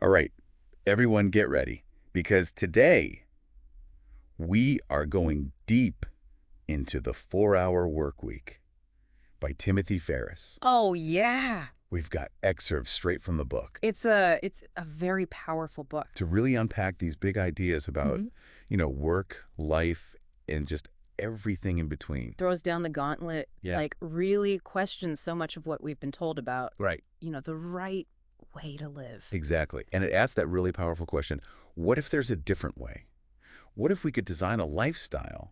All right, everyone get ready, because today we are going deep into the 4-Hour Workweek by Tim Ferriss. Oh, yeah. We've got excerpts straight from the book It's a very powerful book. to really unpack these big ideas about, work, life, and just everything in between. Throws down the gauntlet, Yeah. like really questions so much of what we've been told about, Right. The right way to live. Exactly. And it asks that really powerful question, what if there's a different way? What if we could design a lifestyle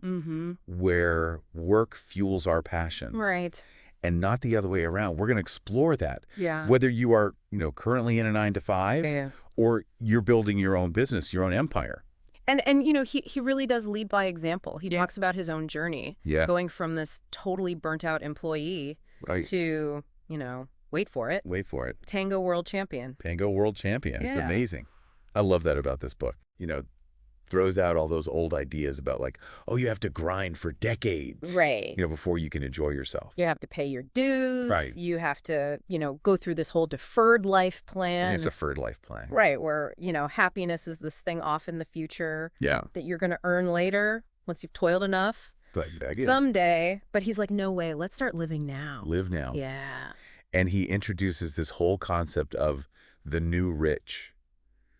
where work fuels our passions? Right. And not the other way around. We're going to explore that. Yeah. Whether you are, currently in a 9-to-5 or you're building your own business, your own empire. And he really does lead by example. He talks about his own journey. Yeah. Going from this totally burnt out employee to, wait for it. Tango world champion. Tango world champion. Yeah. It's amazing. I love that about this book. Throws out all those old ideas about you have to grind for decades. Right. Before you can enjoy yourself. You have to pay your dues. Right. You have to, go through this whole deferred life plan. And it's a deferred life plan. Right, where, happiness is this thing off in the future that you're going to earn later once you've toiled enough. Someday. But he's like, no way, let's start living now. Live now. Yeah. And he introduces this whole concept of the new rich,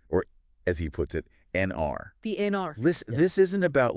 or as he puts it, NR. The NR. This isn't about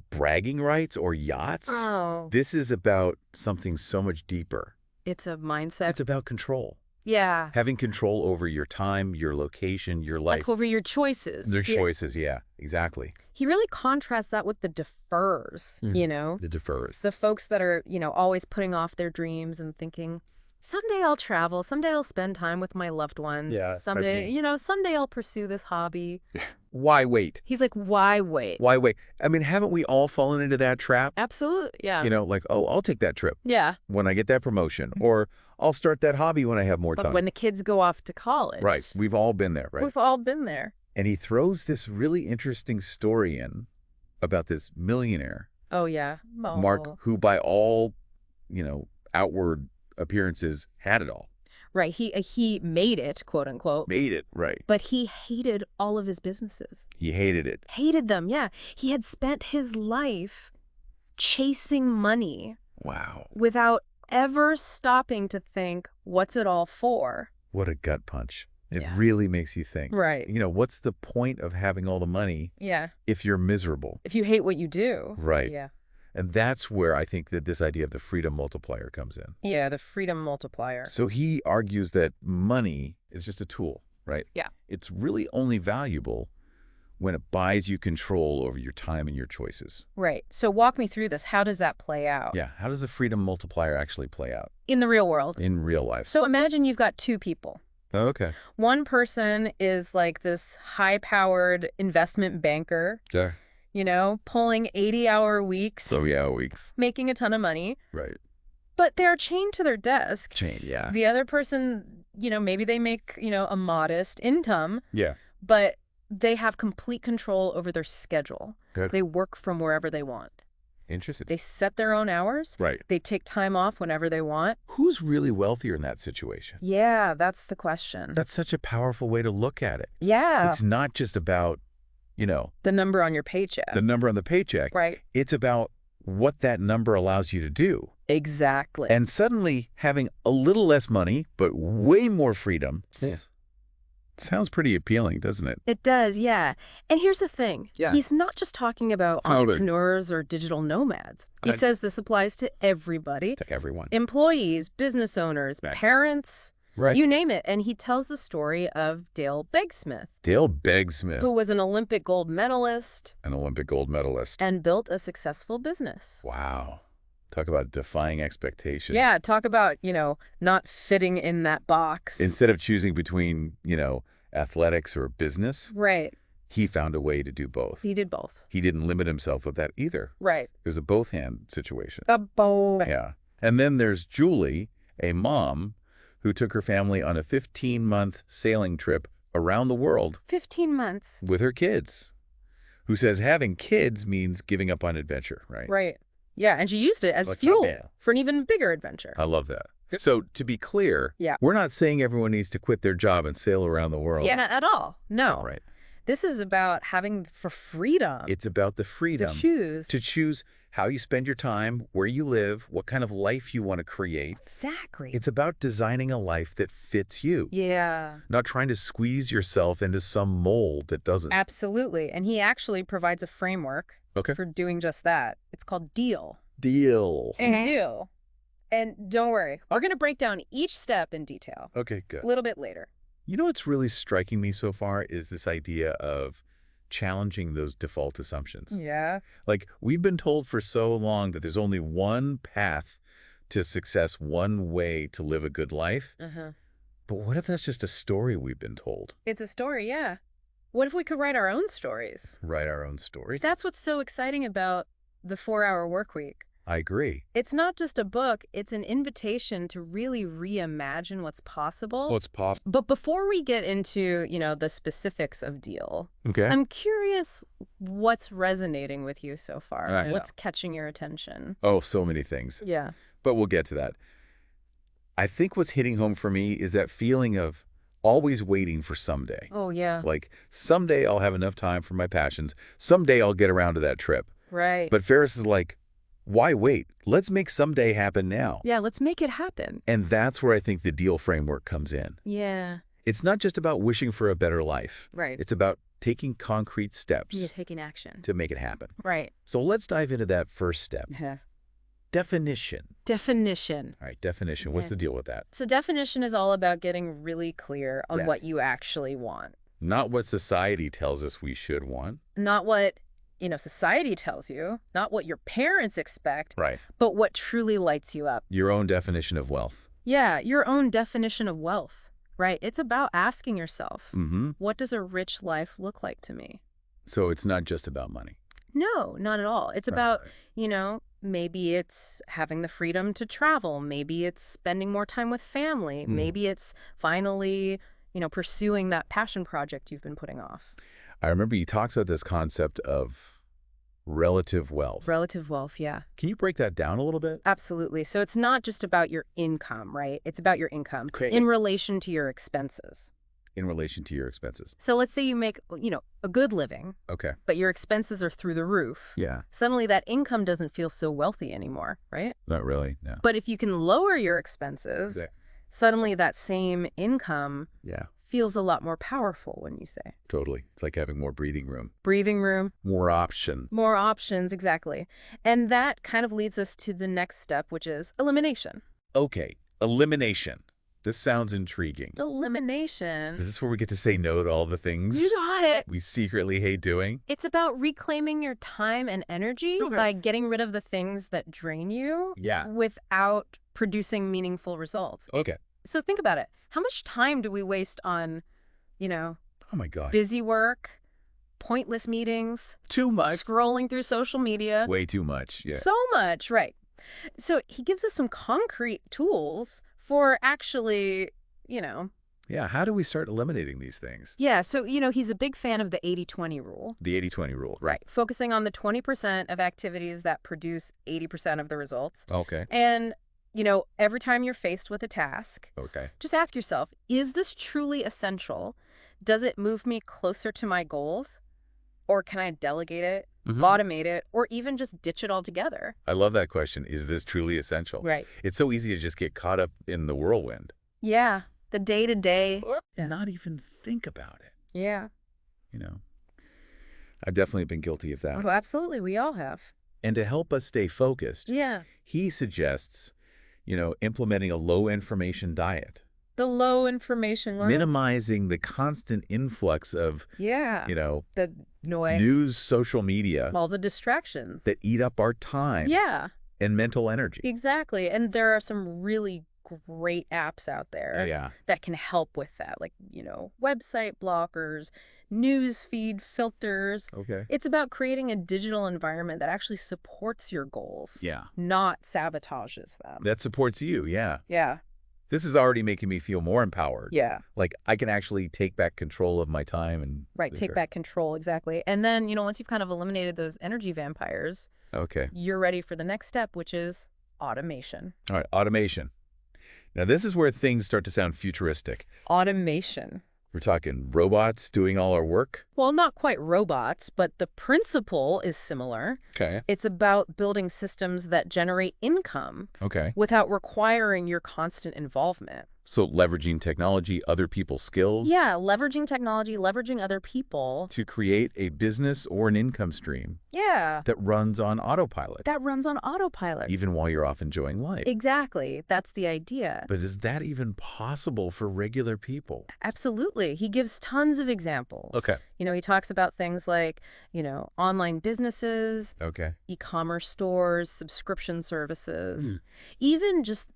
bragging rights or yachts. Oh. This is about something so much deeper. It's a mindset. It's about control. Yeah. Having control over your time, your location, your life. Like over your choices. Their choices, yeah, exactly. He really contrasts that with the defers, The defers. The folks that are, always putting off their dreams and thinking, someday I'll travel, someday I'll spend time with my loved ones. Yeah, someday, someday I'll pursue this hobby. Why wait? He's like, why wait? Why wait? I mean, haven't we all fallen into that trap? Absolutely, yeah. I'll take that trip. Yeah. When I get that promotion, or I'll start that hobby when I have more time. But when the kids go off to college. Right. We've all been there, right? We've all been there. And he throws this really interesting story in about this millionaire. Oh, yeah. Oh. Mark, who by all, outward appearances had it all. Right. He made it, quote unquote. Made it, right. But he hated all of his businesses. He hated it. Hated them, yeah. He had spent his life chasing money. Wow. Without ever stopping to think, what's it all for? What a gut punch. It really makes you think. Right. What's the point of having all the money if you're miserable? If you hate what you do. Right. Yeah. And that's where I think that this idea of the freedom multiplier comes in. Yeah, the freedom multiplier. So he argues that money is just a tool, right? Yeah. It's really only valuable when it buys you control over your time and your choices. Right. So walk me through this. How does that play out? Yeah. How does the freedom multiplier actually play out? In the real world. In real life. So imagine you've got two people. Oh, okay. One person is like this high-powered investment banker. Yeah. Pulling 80-hour weeks. So, weeks. Making a ton of money. Right. But they're chained to their desk. Chained, yeah. The other person, maybe they make, a modest income. Yeah. But they have complete control over their schedule. Good. They work from wherever they want. Interesting. They set their own hours. Right. They take time off whenever they want. Who's really wealthier in that situation? Yeah, that's the question. That's such a powerful way to look at it. Yeah. It's not just about, the number on your paycheck. The number on the paycheck. Right. It's about what that number allows you to do. Exactly. And suddenly having a little less money, but way more freedom. Sounds pretty appealing, doesn't it? It does, yeah. And here's the thing. Yeah. He's not just talking about entrepreneurs or digital nomads. He says this applies to everybody. To everyone. Employees, business owners, parents, you name it. And he tells the story of Dale Beggsmith. Dale Beggsmith. Who was an Olympic gold medalist. An Olympic gold medalist. And built a successful business. Wow. Talk about defying expectations. Yeah, talk about, not fitting in that box. Instead of choosing between, athletics or business. Right. He found a way to do both. He did both. He didn't limit himself with that either. Right. It was a both-hand situation. A both. Yeah. And then there's Julie, a mom who took her family on a 15-month sailing trip around the world. 15 months. With her kids. Who says having kids means giving up on adventure, right? Right. Yeah, and she used it as fuel for an even bigger adventure. I love that. So to be clear, we're not saying everyone needs to quit their job and sail around the world. Yeah, not at all. No. Right. This is about having for freedom. It's about the freedom to choose how you spend your time, where you live, what kind of life you want to create. Exactly. It's about designing a life that fits you. Yeah. Not trying to squeeze yourself into some mold that doesn't. Absolutely. And he actually provides a framework for doing just that. It's called DEAL. DEAL. DEAL. And don't worry, we're going to break down each step in detail. Okay, good. A little bit later. You know what's really striking me so far is this idea of challenging those default assumptions. Yeah. Like, we've been told for so long that there's only one path to success, one way to live a good life. But what if that's just a story we've been told? It's a story, yeah. What if we could write our own stories? Write our own stories? That's what's so exciting about the 4-Hour Workweek. I agree. It's not just a book. It's an invitation to really reimagine what's possible. What's possible. But before we get into, the specifics of DEAL, I'm curious what's resonating with you so far. What's catching your attention? Oh, so many things. Yeah. But we'll get to that. I think what's hitting home for me is that feeling of always waiting for someday. Oh, yeah. Like, someday I'll have enough time for my passions. Someday I'll get around to that trip. Right. But Ferriss is like, why wait? Let's make someday happen now. Yeah, let's make it happen. And that's where I think the DEAL framework comes in. Yeah. It's not just about wishing for a better life. Right. It's about taking concrete steps. You're taking action. To make it happen. Right. So let's dive into that first step. Definition. Definition. All right, definition. What's the deal with that? So definition is all about getting really clear on what you actually want. Not what society tells us we should want. Not what society tells you, not what your parents expect, right? But what truly lights you up. Your own definition of wealth. Yeah, your own definition of wealth, right? It's about asking yourself, what does a rich life look like to me? So it's not just about money. No, not at all. It's about, maybe it's having the freedom to travel. Maybe it's spending more time with family. Maybe it's finally, pursuing that passion project you've been putting off. I remember you talked about this concept of relative wealth. Relative wealth, yeah. Can you break that down a little bit? Absolutely. So it's not just about your income, right? It's about your income in relation to your expenses. In relation to your expenses. So let's say you make, a good living. Okay. But your expenses are through the roof. Yeah. Suddenly that income doesn't feel so wealthy anymore, right? Not really, no. But if you can lower your expenses, suddenly that same income feels a lot more powerful, wouldn't you say? Totally. It's like having more breathing room. Breathing room. More option. More options, exactly. And that kind of leads us to the next step, which is elimination. Okay, elimination. This sounds intriguing. Elimination. Is this where we get to say no to all the things you got it. We secretly hate doing? It's about reclaiming your time and energy by getting rid of the things that drain you without producing meaningful results. Okay. So think about it. How much time do we waste on, oh my God, busy work, pointless meetings? Too much. Scrolling through social media. Way too much. Yeah. So much, right. So he gives us some concrete tools for actually, Yeah, how do we start eliminating these things? Yeah, so, he's a big fan of the 80-20 rule. The 80-20 rule, right. Focusing on the 20% of activities that produce 80% of the results. Okay. And every time you're faced with a task, just ask yourself, is this truly essential? Does it move me closer to my goals? Or can I delegate it, automate it, or even just ditch it altogether? I love that question. Is this truly essential? Right. It's so easy to just get caught up in the whirlwind. Yeah. The day-to-day. Or not even think about it. Yeah. I've definitely been guilty of that. Oh, absolutely. We all have. And to help us stay focused, he suggests implementing a low information diet. The low information one. Minimizing the constant influx of, the noise, news, social media. All the distractions. That eat up our time. Yeah. And mental energy. Exactly. And there are some really great apps out there that can help with that. Like, website blockers, news feed filters. Okay. It's about creating a digital environment that actually supports your goals. Yeah. Not sabotages them. That supports you. Yeah. Yeah. This is already making me feel more empowered. Yeah. Like I can actually take back control of my time and take back control. Exactly. And then, once you've kind of eliminated those energy vampires, you're ready for the next step, which is automation. All right. Automation. Now, this is where things start to sound futuristic. Automation. We're talking robots doing all our work? Well, not quite robots, but the principle is similar. Okay. It's about building systems that generate income without requiring your constant involvement. So leveraging technology, other people's skills? Yeah, leveraging technology, leveraging other people. To create a business or an income stream. Yeah. That runs on autopilot. That runs on autopilot. Even while you're off enjoying life. Exactly. That's the idea. But is that even possible for regular people? Absolutely. He gives tons of examples. Okay. He talks about things like, online businesses, e-commerce stores, subscription services, even just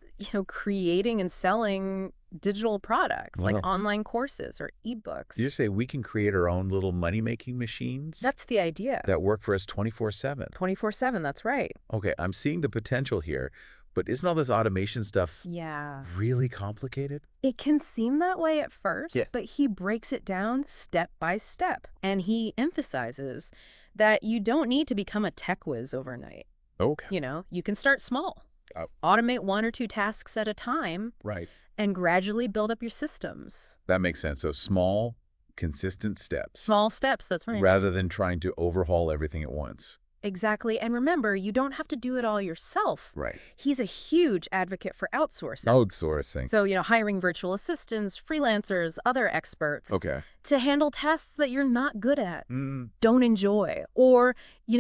creating and selling digital products like online courses or ebooks. You say we can create our own little money-making machines? That's the idea. That work for us 24/7. 24/7, that's right. Okay, I'm seeing the potential here, but isn't all this automation stuff really complicated? It can seem that way at first, but he breaks it down step by step. And he emphasizes that you don't need to become a tech whiz overnight. Okay. You can start small. Automate 1 or 2 tasks at a time. Right. And gradually build up your systems. That makes sense. So small, consistent steps. Small steps, that's right. Rather than trying to overhaul everything at once. Exactly. And remember, you don't have to do it all yourself. Right. He's a huge advocate for outsourcing. Outsourcing. So, hiring virtual assistants, freelancers, other experts. To handle tasks that you're not good at, don't enjoy, or,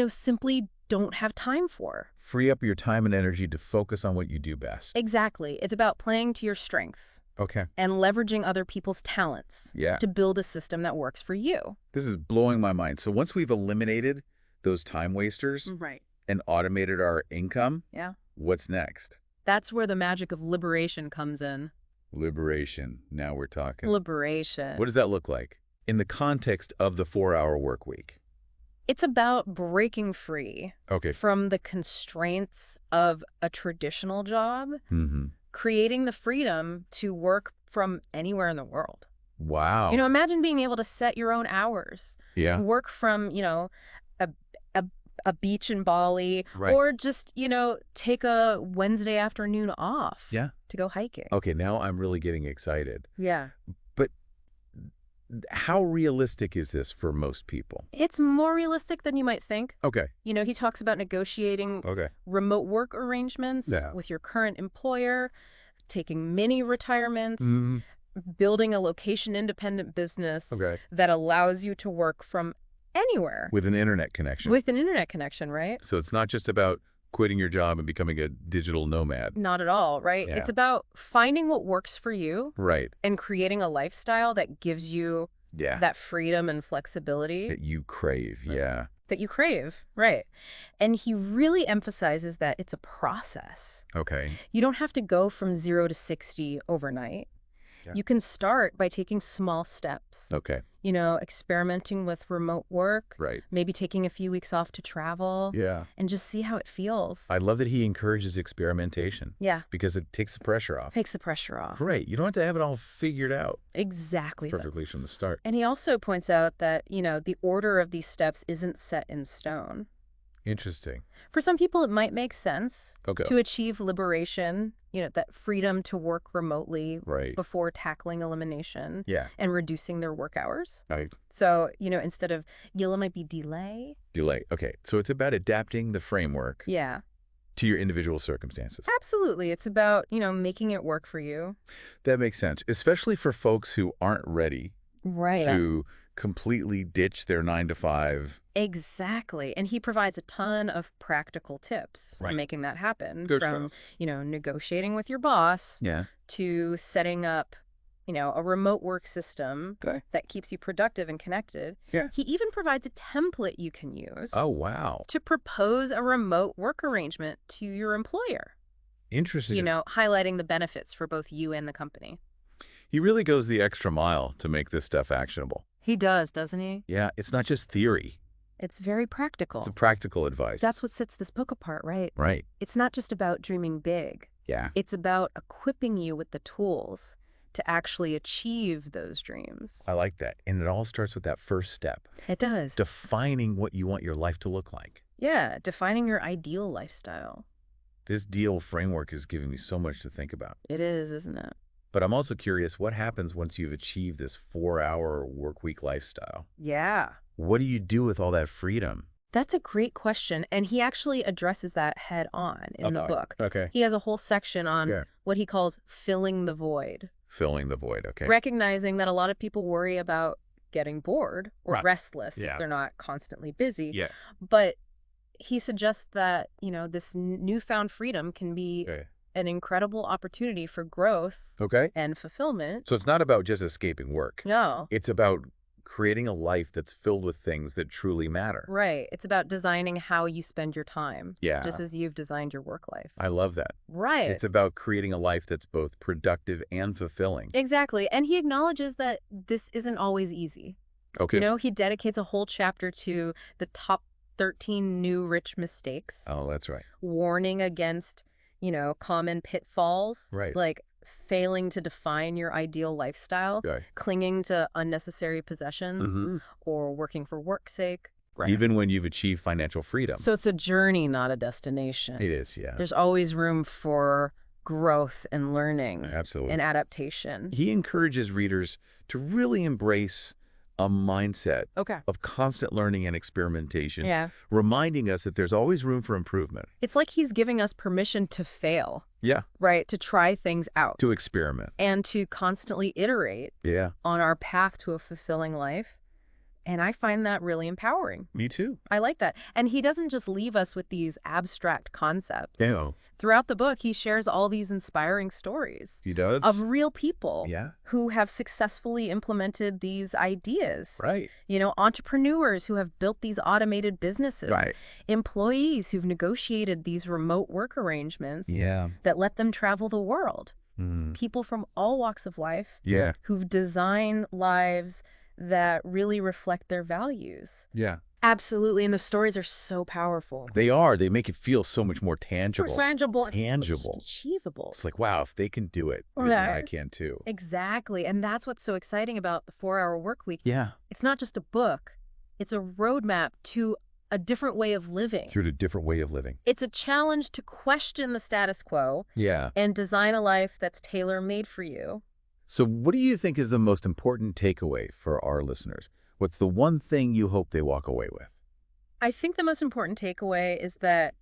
simply don't have time for. Free up your time and energy to focus on what you do best. Exactly. It's about playing to your strengths. And leveraging other people's talents. To build a system that works for you. This is blowing my mind. So once we've eliminated those time wasters and automated our income, what's next? That's where the magic of liberation comes in. Liberation. Now we're talking. Liberation. What does that look like in the context of the 4-hour work week? It's about breaking free from the constraints of a traditional job, creating the freedom to work from anywhere in the world. Wow. Imagine being able to set your own hours. Work from, a beach in Bali, or just, take a Wednesday afternoon off to go hiking. Okay, now I'm really getting excited. Yeah. But how realistic is this for most people? It's more realistic than you might think. Okay. He talks about negotiating remote work arrangements with your current employer, taking mini retirements, building a location-independent business that allows you to work from anywhere. With an internet connection. With an internet connection, right? So it's not just about quitting your job and becoming a digital nomad. Not at all, right? Yeah. It's about finding what works for you. Right. And creating a lifestyle that gives you that freedom and flexibility. That you crave, That you crave, right. And he really emphasizes that it's a process. Okay. You don't have to go from 0 to 60 overnight. You can start by taking small steps. Okay. Experimenting with remote work. Right. Maybe taking a few weeks off to travel. Yeah. And just see how it feels. I love that he encourages experimentation. Yeah. Because it takes the pressure off. Takes the pressure off. Great. You don't have to have it all figured out. Exactly. Perfectly from the start. And he also points out that, the order of these steps isn't set in stone. Interesting. For some people, it might make sense to achieve liberation, that freedom to work remotely before tackling elimination and reducing their work hours. Right. So, instead of YILA might be delay. Delay. Okay. So it's about adapting the framework to your individual circumstances. Absolutely. It's about, making it work for you. That makes sense, especially for folks who aren't ready to completely ditch their 9-to-5. Exactly. And he provides a ton of practical tips for making that happen. From, negotiating with your boss to setting up, a remote work system that keeps you productive and connected. Yeah. He even provides a template you can use. Oh, wow. To propose a remote work arrangement to your employer. Interesting. Highlighting the benefits for both you and the company. He really goes the extra mile to make this stuff actionable. He does, doesn't he? Yeah, it's not just theory. It's very practical. It's practical advice. That's what sets this book apart, right? Right. It's not just about dreaming big. Yeah. It's about equipping you with the tools to actually achieve those dreams. I like that. And it all starts with that first step. It does. Defining what you want your life to look like. Yeah, defining your ideal lifestyle. This deal framework is giving me so much to think about. It is, isn't it? But I'm also curious, what happens once you've achieved this 4-hour work week lifestyle? Yeah. What do you do with all that freedom? That's a great question, and he actually addresses that head on in the book. Okay. He has a whole section on what he calls filling the void. Filling the void, okay. Recognizing that a lot of people worry about getting bored or restless if they're not constantly busy. Yeah. But he suggests that, this newfound freedom can be an incredible opportunity for growth and fulfillment. So it's not about just escaping work. No. It's about creating a life that's filled with things that truly matter. Right. It's about designing how you spend your time. Yeah. Just as you've designed your work life. I love that. Right. It's about creating a life that's both productive and fulfilling. Exactly. And he acknowledges that this isn't always easy. Okay. He dedicates a whole chapter to the top 13 new rich mistakes. Oh, that's right. Warning against, common pitfalls. Right. Like failing to define your ideal lifestyle, clinging to unnecessary possessions, or working for work's sake. Right. Even when you've achieved financial freedom. So it's a journey, not a destination. It is, yeah. There's always room for growth and learning. Absolutely. And adaptation. He encourages readers to really embrace a mindset of constant learning and experimentation, reminding us that there's always room for improvement. It's like he's giving us permission to fail. Yeah. Right? To try things out. To experiment. And to constantly iterate on our path to a fulfilling life. And I find that really empowering. Me too. I like that. And he doesn't just leave us with these abstract concepts. No. Throughout the book, he shares all these inspiring stories. He does? Of real people Yeah. who have successfully implemented these ideas. Right. Entrepreneurs who have built these automated businesses. Right. Employees who've negotiated these remote work arrangements that let them travel the world. People from all walks of life who've designed lives that really reflect their values. Yeah. Absolutely. And the stories are so powerful. They are. They make it feel so much more tangible. Tangible. Achievable. It's like, wow, if they can do it, I can too. Exactly. And that's what's so exciting about the 4-Hour Workweek. Yeah. It's not just a book. It's a roadmap to a different way of living. Through a different way of living. It's a challenge to question the status quo. Yeah. And design a life that's tailor-made for you. So what do you think is the most important takeaway for our listeners? What's the one thing you hope they walk away with? I think the most important takeaway is that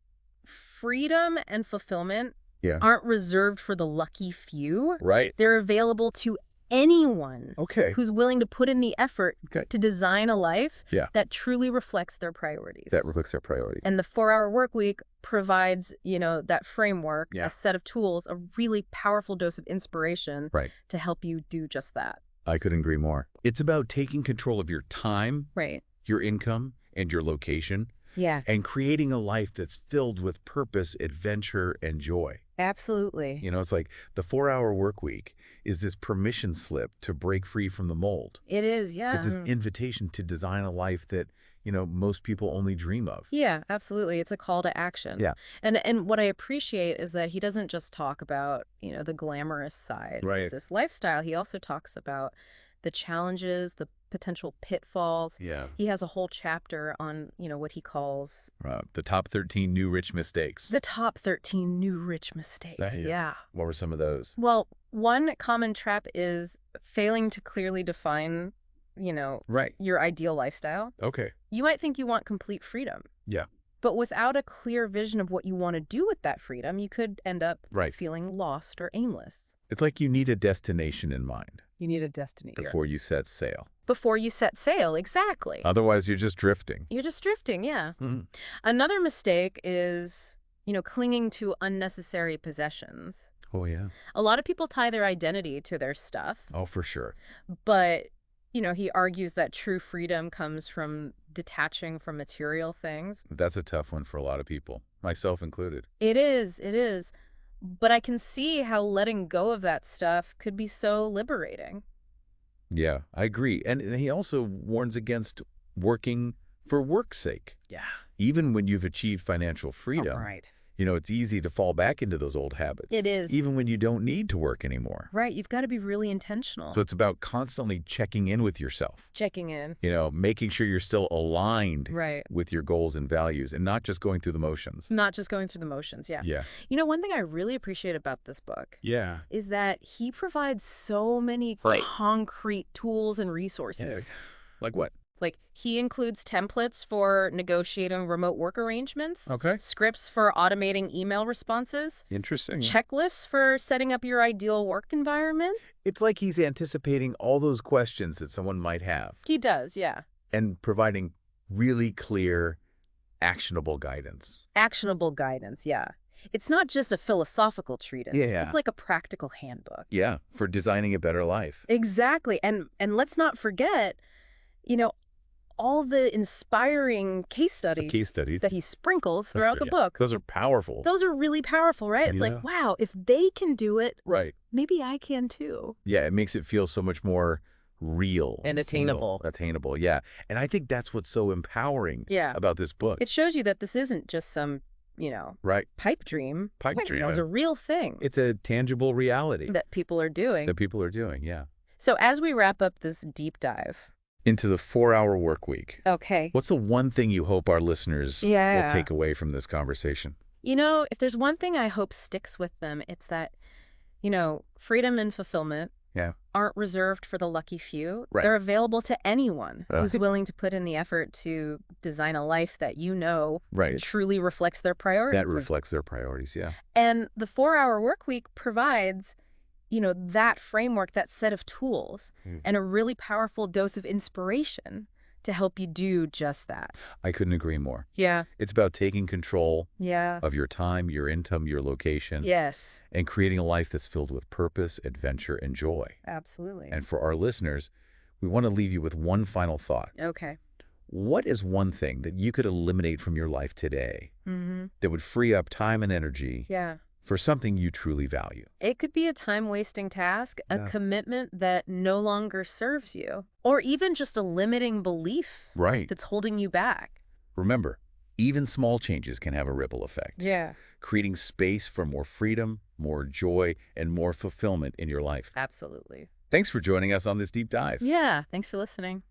freedom and fulfillment aren't reserved for the lucky few. Right. They're available to anyone who's willing to put in the effort to design a life that truly reflects their priorities. And the 4-Hour Workweek provides, that framework, a set of tools, a really powerful dose of inspiration to help you do just that. I couldn't agree more. It's about taking control of your time, your income, and your location. Yeah. And creating a life that's filled with purpose, adventure, and joy. Absolutely. It's like the 4-Hour Workweek is this permission slip to break free from the mold. It is, yeah. It's this invitation to design a life that, most people only dream of. Yeah, absolutely. It's a call to action. Yeah. And what I appreciate is that he doesn't just talk about, the glamorous side of this lifestyle. He also talks about the challenges, the potential pitfalls. Yeah. He has a whole chapter on, what he calls the top 13 new rich mistakes. The top 13 new rich mistakes. Yeah. What were some of those? Well, one common trap is failing to clearly define, your ideal lifestyle. Okay. You might think you want complete freedom. Yeah. But without a clear vision of what you want to do with that freedom, you could end up feeling lost or aimless. It's like you need a destination in mind. You need a destination. Before you set sail. Before you set sail, exactly. Otherwise, you're just drifting. You're just drifting, yeah. Another mistake is, clinging to unnecessary possessions. Oh, yeah. A lot of people tie their identity to their stuff. Oh, for sure. But, he argues that true freedom comes from detaching from material things. That's a tough one for a lot of people, myself included. It is. But I can see how letting go of that stuff could be so liberating. Yeah, I agree. And he also warns against working for work's sake. Yeah. Even when you've achieved financial freedom, It's easy to fall back into those old habits. It is. Even when you don't need to work anymore. Right. You've got to be really intentional. So it's about constantly checking in with yourself. Checking in. Making sure you're still aligned with your goals and values and not just going through the motions. Not just going through the motions, yeah. Yeah. One thing I really appreciate about this book is that he provides so many concrete tools and resources. Yeah. Like what? Like, he includes templates for negotiating remote work arrangements. Okay. Scripts for automating email responses. Interesting. Checklists for setting up your ideal work environment. It's like he's anticipating all those questions that someone might have. He does, yeah. And providing really clear, actionable guidance. Actionable guidance, yeah. It's not just a philosophical treatise. Yeah. It's like a practical handbook. Yeah, for designing a better life. Exactly. And let's not forget, all the inspiring case studies that he sprinkles throughout the book. Those are powerful. Those are really powerful, right? It's like, wow, if they can do it, maybe I can too. Yeah, it makes it feel so much more real. And attainable. Attainable, yeah. And I think that's what's so empowering about this book. It shows you that this isn't just some, pipe dream. It was a real thing. It's a tangible reality. That people are doing. Yeah. So as we wrap up this deep dive into the 4-hour work week. Okay. What's the one thing you hope our listeners will take away from this conversation? If there's one thing I hope sticks with them, it's that, freedom and fulfillment aren't reserved for the lucky few. Right. They're available to anyone who's willing to put in the effort to design a life that truly reflects their priorities. That reflects their priorities, yeah. And the 4-hour work week provides that framework, that set of tools, and a really powerful dose of inspiration to help you do just that. I couldn't agree more. Yeah. It's about taking control of your time, your income, your location. Yes. And creating a life that's filled with purpose, adventure, and joy. Absolutely. And for our listeners, we want to leave you with one final thought. Okay. What is one thing that you could eliminate from your life today that would free up time and energy for something you truly value? It could be a time-wasting task, a commitment that no longer serves you, or even just a limiting belief that's holding you back. Remember, even small changes can have a ripple effect. Yeah. Creating space for more freedom, more joy, and more fulfillment in your life. Absolutely. Thanks for joining us on this deep dive. Yeah, thanks for listening.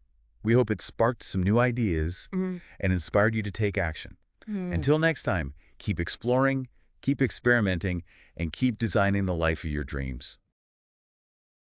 We hope it sparked some new ideas and inspired you to take action. Until next time, keep exploring, keep experimenting, and keep designing the life of your dreams.